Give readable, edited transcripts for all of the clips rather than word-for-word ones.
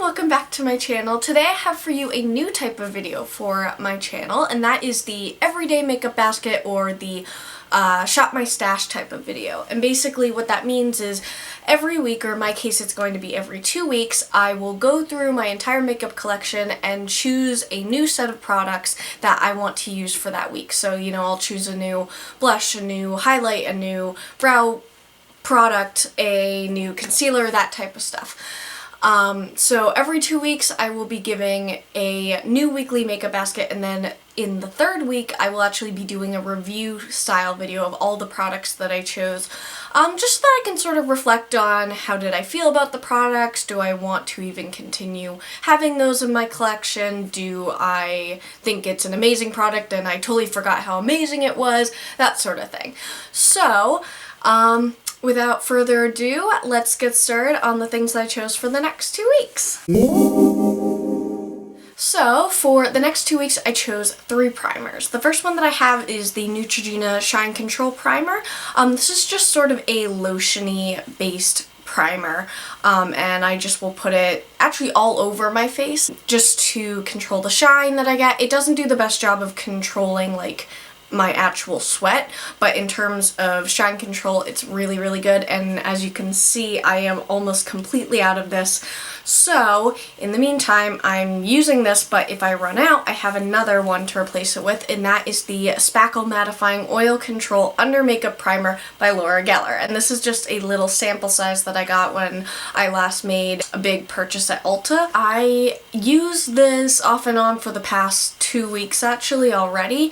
welcome back to my channel. Today I have for you a new type of video for my channel, and that is the everyday makeup basket or the shop my stash type of video. And basically what that means is every week, or in my case it's going to be every 2 weeks, I will go through my entire makeup collection and choose a new set of products that I want to use for that week. So, you know, I'll choose a new blush, a new highlight, a new brow product, a new concealer, that type of stuff. So every 2 weeks I will be giving a new weekly makeup basket, and then in the third week I will actually be doing a review style video of all the products that I chose, just so that I can sort of reflect on how did I feel about the products, do I want to even continue having those in my collection, do I think it's an amazing product and I totally forgot how amazing it was, that sort of thing. So, without further ado, let's get started on the things that I chose for the next 2 weeks. So, for the next 2 weeks, I chose 3 primers. The first one that I have is the Neutrogena Shine Control Primer. This is just sort of a lotion-y based primer, and I just will put it actually all over my face just to control the shine that I get. It doesn't do the best job of controlling, like, my actual sweat, but in terms of shine control, it's really, really good. And as you can see, I am almost completely out of this. So in the meantime, I'm using this, but if I run out, I have another one to replace it with, and that is the Spackle Mattifying Oil Control Under Makeup Primer by Laura Geller. And this is just a little sample size that I got when I last made a big purchase at Ulta. I use this off and on for the past 2 weeks actually already,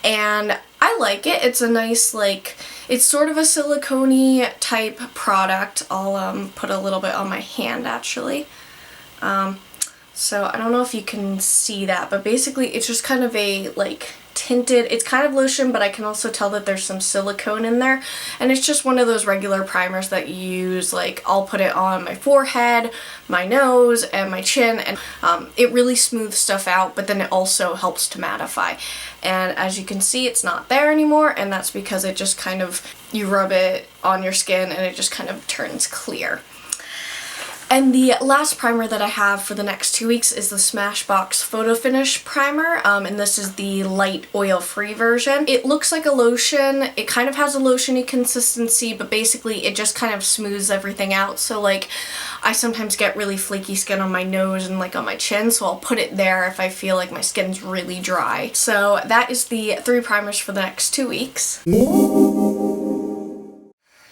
and I like it. It's a nice, like, it's sort of a silicone-y type product. I'll put a little bit on my hand actually. So I don't know if you can see that, but basically it's just kind of a, like, tinted, it's kind of lotion, but I can also tell that there's some silicone in there, and it's just one of those regular primers that you use. Like, I'll put it on my forehead, my nose, and my chin, and it really smooths stuff out, but then it also helps to mattify. And as you can see, it's not there anymore, and that's because it just kind of, you rub it on your skin and it just kind of turns clear. And the last primer that I have for the next 2 weeks is the Smashbox Photo Finish Primer, and this is the light oil-free version. It looks like a lotion, it kind of has a lotion-y consistency, but basically it just kind of smooths everything out. So, like, I sometimes get really flaky skin on my nose and, like, on my chin, so I'll put it there if I feel like my skin's really dry. So that is the 3 primers for the next 2 weeks.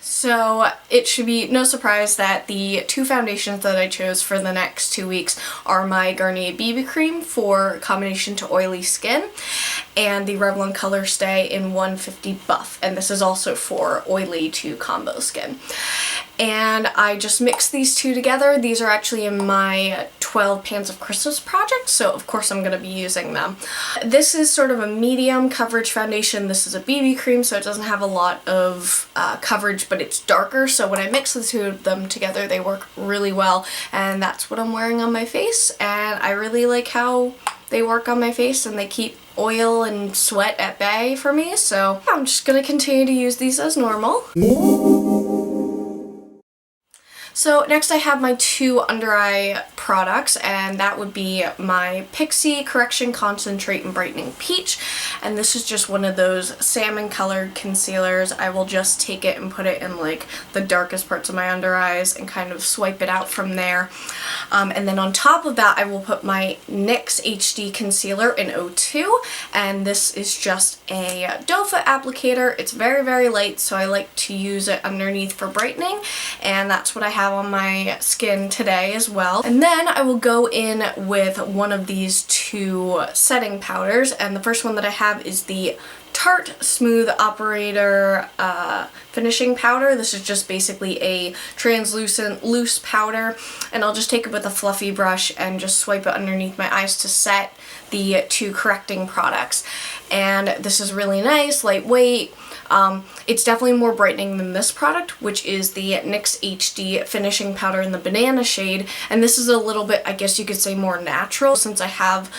So it should be no surprise that the 2 foundations that I chose for the next 2 weeks are my Garnier BB Cream for combination to oily skin, and the Revlon Color Stay in 150 Buff, and this is also for oily to combo skin. And I just mixed these 2 together. These are actually in my 12 Pans of Christmas project, so of course I'm going to be using them. This is sort of a medium coverage foundation. This is a BB cream, so it doesn't have a lot of coverage, but it's darker, so when I mix the 2 of them together, they work really well, and that's what I'm wearing on my face, and I really like how they work on my face, and they keep oil and sweat at bay for me, so I'm just going to continue to use these as normal. So next I have my 2 under eye products, and that would be my Pixie Correction Concentrate and Brightening Peach, and this is just one of those salmon colored concealers. I will just take it and put it in, like, the darkest parts of my under eyes and kind of swipe it out from there. And then on top of that I will put my NYX HD Concealer in 02, and this is just a doe foot applicator. It's very, very light, so I like to use it underneath for brightening, and that's what I have on my skin today as well. And then I will go in with one of these 2 setting powders, and the first one that I have is the Tarte Smooth Operator finishing powder. This is just basically a translucent loose powder, and I'll just take it with a fluffy brush and just swipe it underneath my eyes to set the 2 correcting products. And this is really nice, lightweight. It's definitely more brightening than this product, which is the NYX HD Finishing Powder in the Banana shade, and this is a little bit, I guess you could say, more natural, since I have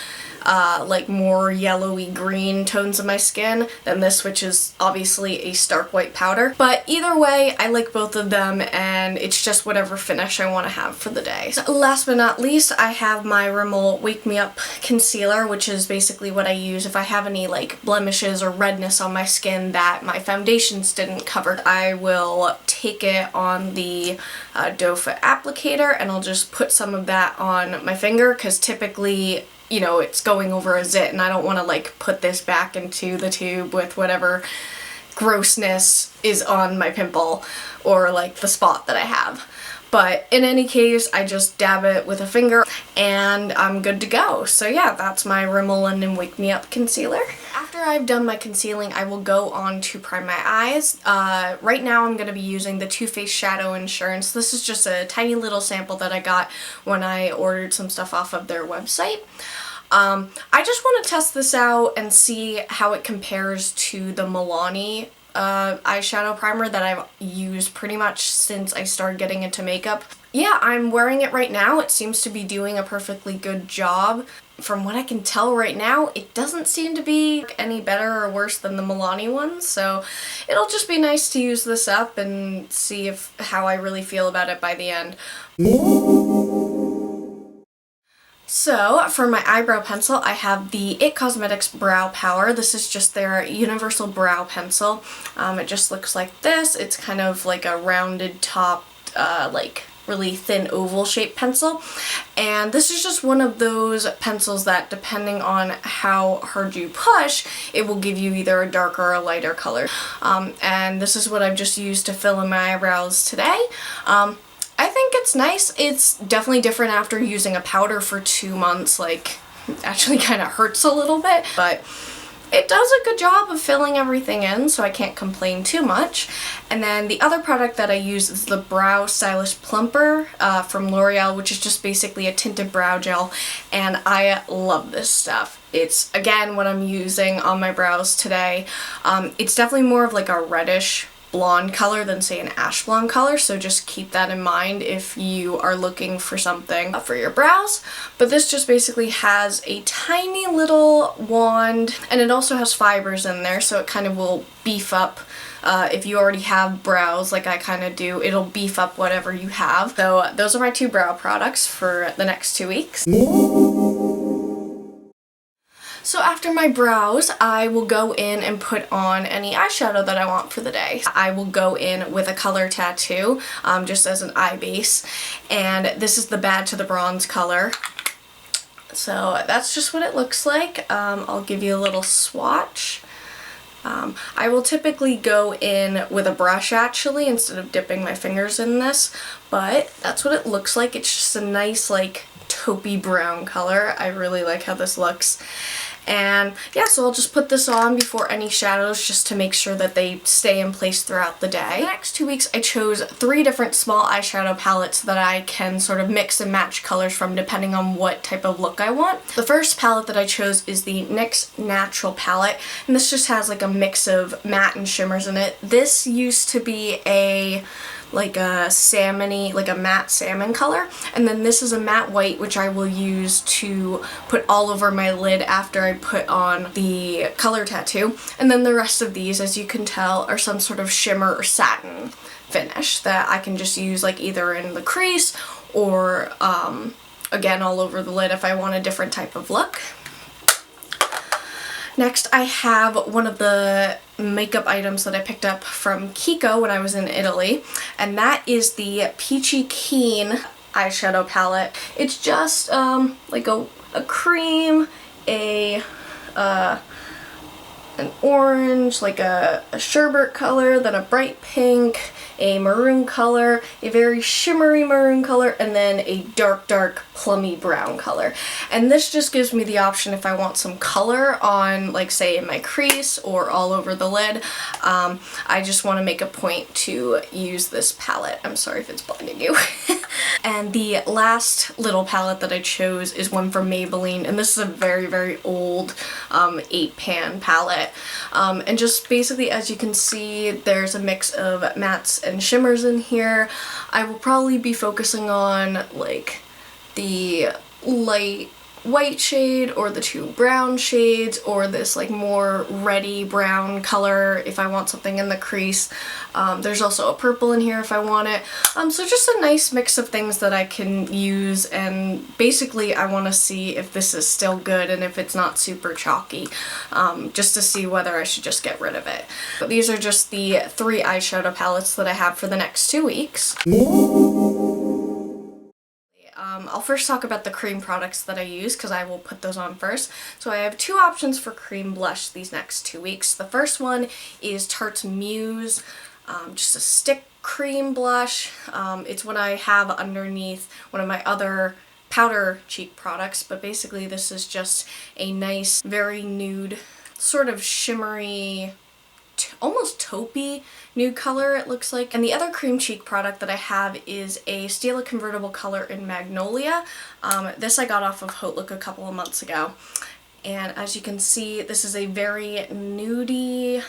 like more yellowy green tones of my skin, then this, which is obviously a stark white powder. But either way, I like both of them, and it's just whatever finish I want to have for the day. So last but not least, I have my Rimmel Wake Me Up concealer, which is basically what I use if I have any like blemishes or redness on my skin that my foundations didn't cover. I will take it on the doe foot applicator, and I'll just put some of that on my finger, because typically, you know, it's going over a zit and I don't want to like put this back into the tube with whatever grossness is on my pimple or like the spot that I have. But in any case, I just dab it with a finger and I'm good to go. So yeah, that's my Rimmel London Wake Me Up concealer. After I've done my concealing, I will go on to prime my eyes. Right now I'm going to be using the Too Faced Shadow Insurance. This is just a tiny little sample that I got when I ordered some stuff off of their website. I just want to test this out and see how it compares to the Milani eyeshadow primer that I've used pretty much since I started getting into makeup. Yeah, I'm wearing it right now. It seems to be doing a perfectly good job. From what I can tell right now, it doesn't seem to be any better or worse than the Milani one, so it'll just be nice to use this up and see how I really feel about it by the end. So, for my eyebrow pencil, I have the IT Cosmetics Brow Power. This is just their universal brow pencil. It just looks like this. It's kind of like a rounded top, like really thin oval shaped pencil. And this is just one of those pencils that, depending on how hard you push, it will give you either a darker or a lighter color. And this is what I've just used to fill in my eyebrows today. I think it's nice. It's definitely different after using a powder for 2 months. Like, it actually kind of hurts a little bit, but it does a good job of filling everything in, so I can't complain too much. And then the other product that I use is the Brow Stylish Plumper from L'Oreal, which is just basically a tinted brow gel, and I love this stuff. It's, again, what I'm using on my brows today. It's definitely more of like a reddish blonde color than say an ash blonde color, so just keep that in mind if you are looking for something for your brows. But this just basically has a tiny little wand, and it also has fibers in there, so it kind of will beef up if you already have brows like I kind of do. It'll beef up whatever you have. So those are my 2 brow products for the next 2 weeks. So after my brows, I will go in and put on any eyeshadow that I want for the day. I will go in with a color tattoo, just as an eye base, and this is the Bad to the Bronze color. So that's just what it looks like. I'll give you a little swatch. I will typically go in with a brush actually instead of dipping my fingers in this, but that's what it looks like. It's just a nice like taupey brown color. I really like how this looks. And yeah, so I'll just put this on before any shadows just to make sure that they stay in place throughout the day. For the next 2 weeks, I chose 3 different small eyeshadow palettes that I can sort of mix and match colors from depending on what type of look I want. The first palette that I chose is the NYX Natural palette, and this just has like a mix of matte and shimmers in it. This used to be like a salmony, like a matte salmon color, and then this is a matte white, which I will use to put all over my lid after I put on the color tattoo. And then the rest of these, as you can tell, are some sort of shimmer or satin finish that I can just use like either in the crease or again all over the lid if I want a different type of look. Next, I have one of the makeup items that I picked up from Kiko when I was in Italy, and that is the Peachy Keen eyeshadow palette. It's just like a cream, an orange, like a sherbet color, then a bright pink, a maroon color, a very shimmery maroon color, and then a dark plummy brown color. And this just gives me the option if I want some color on, like say in my crease or all over the lid. I just want to make a point to use this palette. I'm sorry if it's blinding you. And the last little palette that I chose is one from Maybelline, and this is a very old 8-pan palette. And just basically, as you can see, there's a mix of mattes and shimmers in here. I will probably be focusing on like the light white shade or the two brown shades or this like more reddy brown color if I want something in the crease. There's also a purple in here if I want it. So just a nice mix of things that I can use, and basically I want to see if this is still good and if it's not super chalky, just to see whether I should just get rid of it. But these are just the 3 eyeshadow palettes that I have for the next 2 weeks. I'll first talk about the cream products that I use because I will put those on first. So I have 2 options for cream blush these next 2 weeks. The first one is Tarte's Muse, just a stick cream blush. It's what I have underneath one of my other powder cheek products, but basically this is just a nice, very nude, sort of shimmery, almost taupey nude color it looks like. And the other cream cheek product that I have is a Stila Convertible Color in Magnolia. This I got off of Haute Look a couple of months ago. And as you can see, this is a very nudie,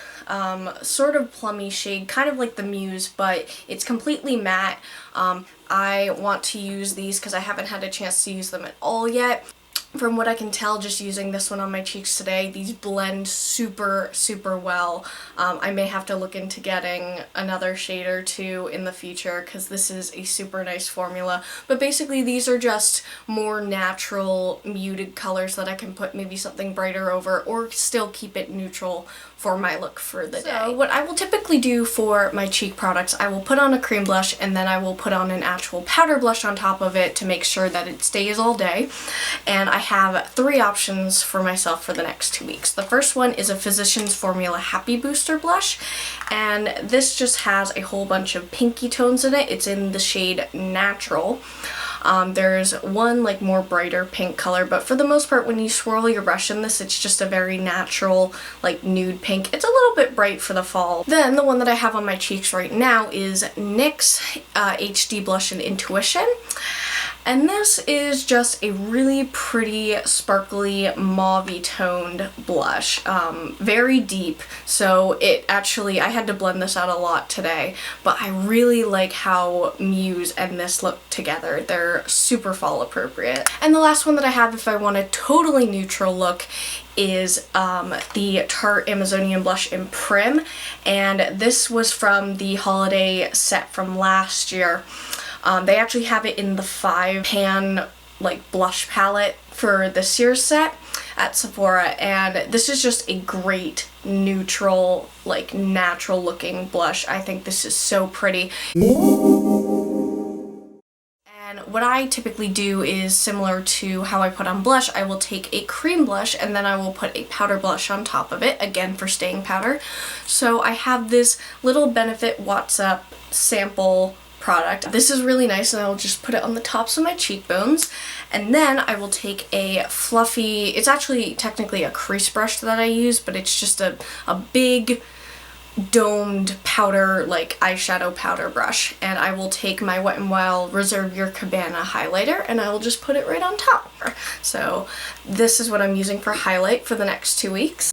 sort of plummy shade, kind of like the Muse, but it's completely matte. I want to use these because I haven't had a chance to use them at all yet. From what I can tell, just using this one on my cheeks today, these blend super, super well. I may have to look into getting another shade or 2 in the future because this is a super nice formula. But basically these are just more natural, muted colors that I can put maybe something brighter over or still keep it neutral for my look for the day. So what I will typically do for my cheek products, I will put on a cream blush and then I will put on an actual powder blush on top of it to make sure that it stays all day. And I have 3 options for myself for the next 2 weeks. The first one is a Physicians Formula Happy Booster blush, and this just has a whole bunch of pinky tones in it. It's in the shade Natural. There's one like more brighter pink color, but for the most part when you swirl your brush in this, it's just a very natural like nude pink. It's a little bit bright for the fall. Then the one that I have on my cheeks right now is NYX HD Blush in Intuition. And this is just a really pretty, sparkly, mauve-y toned blush. Very deep, so it actually, I had to blend this out a lot today, but I really like how Muse and this look together. They're super fall appropriate. And the last one that I have if I want a totally neutral look is the Tarte Amazonian blush in Prim, and this was from the holiday set from last year. They actually have it in the 5-pan like blush palette for this year's set at Sephora, and this is just a great neutral, like natural looking blush. I think this is so pretty. And what I typically do is similar to how I put on blush. I will take a cream blush and then I will put a powder blush on top of it, again for staying powder. So I have this little Benefit What's Up sample product. This is really nice, and I will just put it on the tops of my cheekbones, and then I will take a fluffy, it's actually technically a crease brush that I use, but it's just a big domed powder, like eyeshadow powder brush, and I will take my Wet n Wild Reserve Your Cabana highlighter and I will just put it right on top. So this is what I'm using for highlight for the next 2 weeks.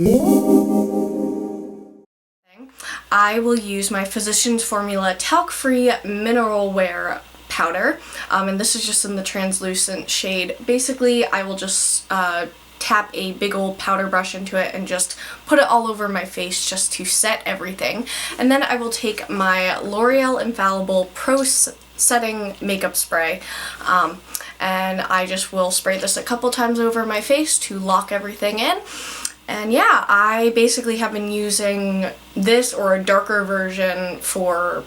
I will use my Physicians Formula Talc-Free Mineral Wear powder, and this is just in the translucent shade. Basically, I will just tap a big old powder brush into it and just put it all over my face just to set everything. And then I will take my L'Oreal Infallible Pro Setting Makeup Spray, and I just will spray this a couple times over my face to lock everything in. And yeah, I basically have been using this or a darker version for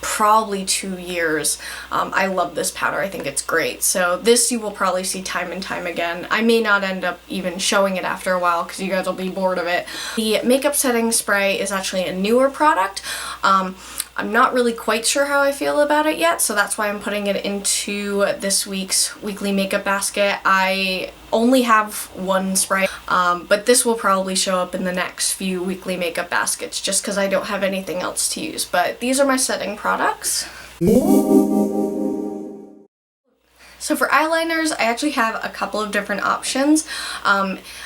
probably 2 years. I love this powder. I think it's great. So this you will probably see time and time again. I may not end up even showing it after a while because you guys will be bored of it. The makeup setting spray is actually a newer product. I'm not really quite sure how I feel about it yet, so that's why I'm putting it into this week's weekly makeup basket. I only have one spray, but this will probably show up in the next few weekly makeup baskets just because I don't have anything else to use. But these are my setting products. So for eyeliners, I actually have a couple of different options.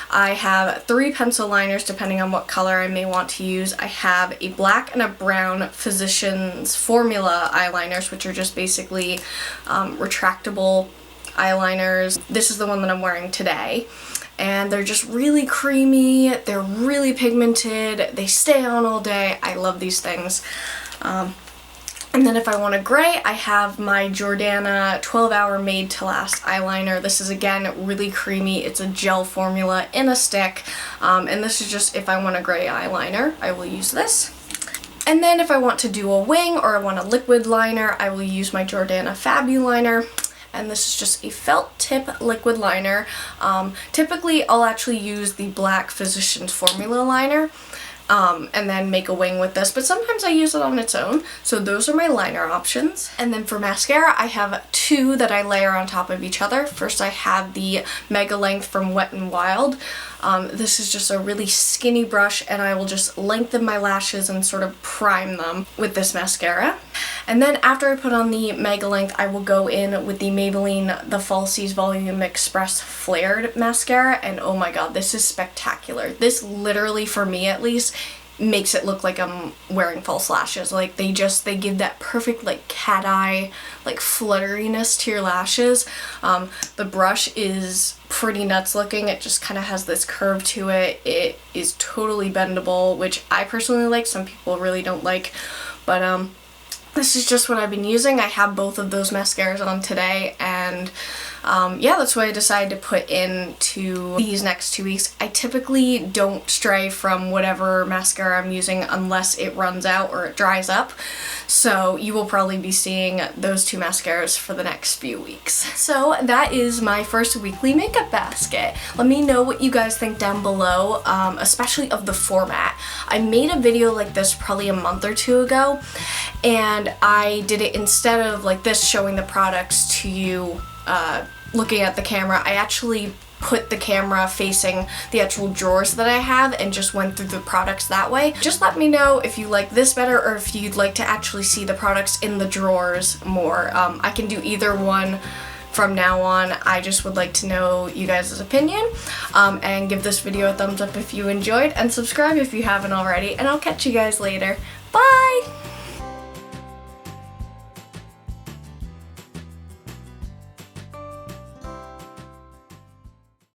I have 3 pencil liners depending on what color I may want to use. I have a black and a brown Physicians Formula eyeliners, which are just basically retractable eyeliners. This is the one that I'm wearing today. And they're just really creamy, they're really pigmented, they stay on all day. I love these things. And then if I want a gray, I have my Jordana 12-hour made to last eyeliner. This is again really creamy. It's a gel formula in a stick. And this is just if I want a gray eyeliner, I will use this. And then if I want to do a wing or I want a liquid liner, I will use my Jordana Fabuliner. And this is just a felt tip liquid liner. Typically I'll actually use the black Physicians Formula liner and then make a wing with this, but sometimes I use it on its own. So those are my liner options. And then for mascara, I have two that I layer on top of each other. First I have the Mega Length from Wet n Wild. This is just a really skinny brush, and I will just lengthen my lashes and sort of prime them with this mascara. And then after I put on the Mega Length, I will go in with the Maybelline The Falsies Volume Express Flared Mascara, and oh my god, this is spectacular. This literally, for me at least, makes it look like I'm wearing false lashes. Like they give that perfect like cat eye, like flutteriness to your lashes. The brush is pretty nuts looking. It just kind of has this curve to it. It is totally bendable, which I personally like. Some people really don't like, but this is just what I've been using. I have both of those mascaras on today, and yeah, that's what I decided to put into these next 2 weeks. I typically don't stray from whatever mascara I'm using unless it runs out or it dries up. So you will probably be seeing those two mascaras for the next few weeks. So that is my first weekly makeup basket. Let me know what you guys think down below, especially of the format. I made a video like this probably a month or two ago, and I did it instead of like this showing the products to you looking at the camera. I actually put the camera facing the actual drawers that I have and just went through the products that way. Just let me know if you like this better or if you'd like to actually see the products in the drawers more. I can do either one from now on. I just would like to know you guys' opinion, and give this video a thumbs up if you enjoyed, and subscribe if you haven't already, and I'll catch you guys later. Bye!